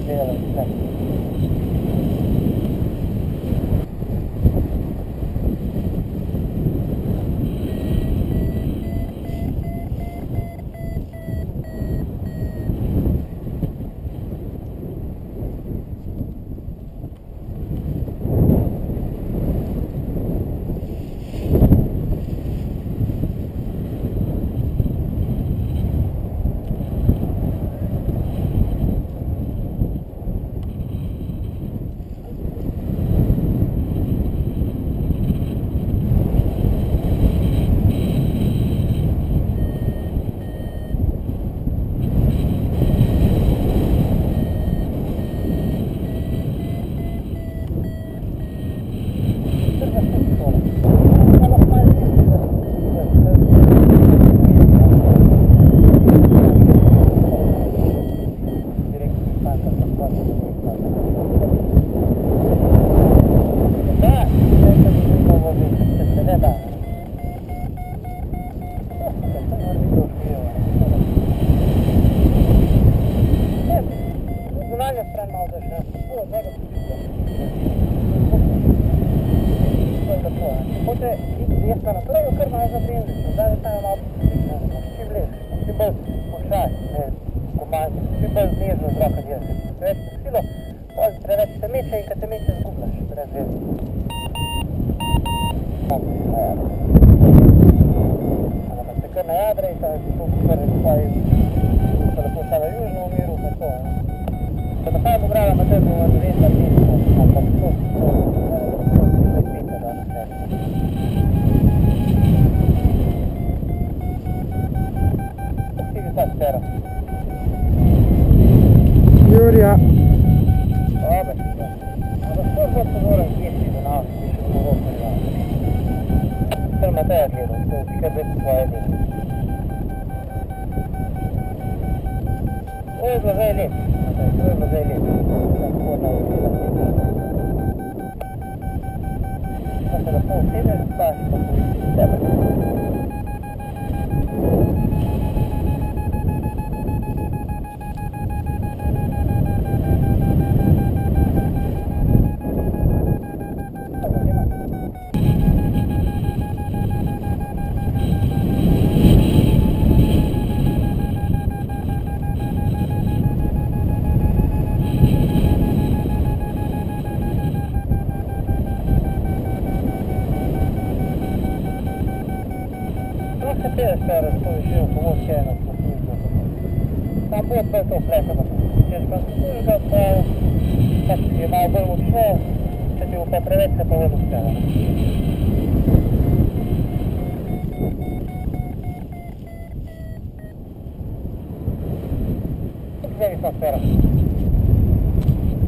Юрия.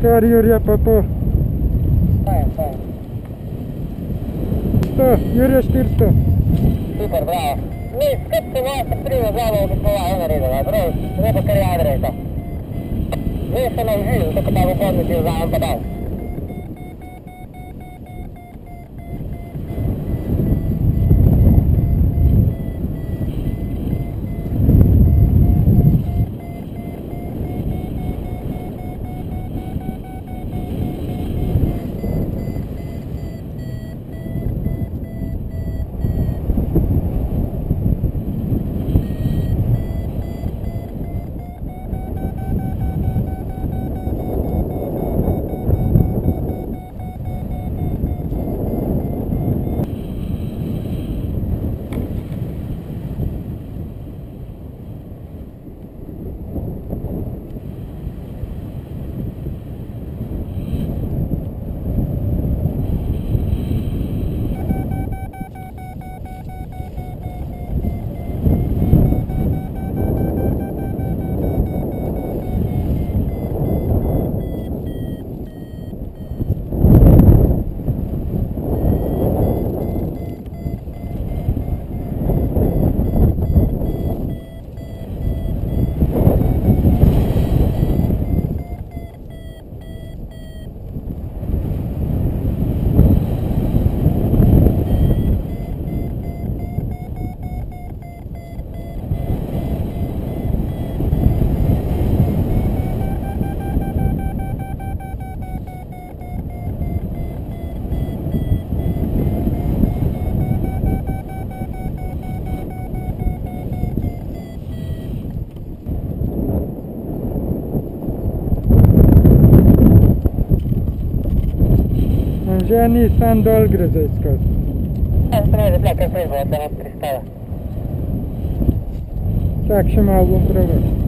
Care Iuria, papa? Что, Юрия, что? Super, bravo. Mi scappo vostra prima bravo che provare una regola, però dopo che riadreta. Io sono in giro, tocca stavo quando ti usavo un po' d'altro. Ще Nissan Dolgreza iskati. Ja sam ne znam kako je izgleda da nas pristava. Čak še malo bom probal.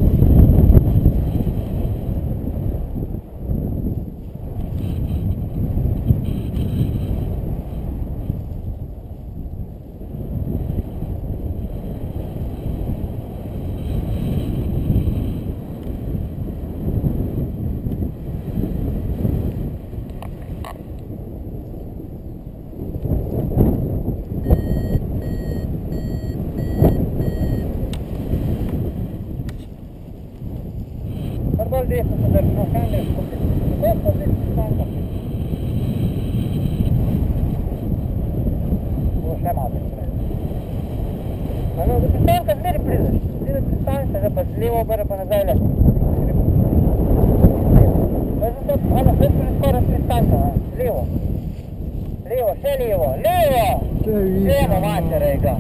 Bolj desno se drži, no kamere skupaj. Kako so blizu pristanka? Bo še malo prej. No, do pristanka zmeri prideš. Zmeri pristanka, da pa z levo obrne pa nazaj le. Ono, zdaj smo že skoraj z pristanka, levo. Levo, še levo, levo! Levo mačere ga.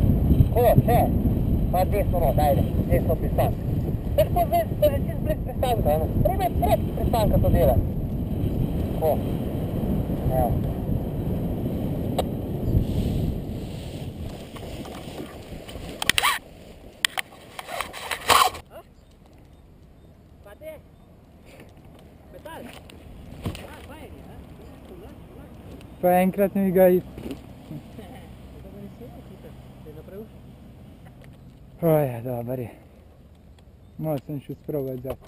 Ko, še. Pa desno not, ajde, desno pristanka. Veš, ko zdaj ste že čist blizu pristanka, ono. Treba je proti pristanka to dela. Tako. Evo. Pa te? Metal? Fajn, Pa enkrat mi ga Oja, dobar je. Malo sam ću sprobati zato.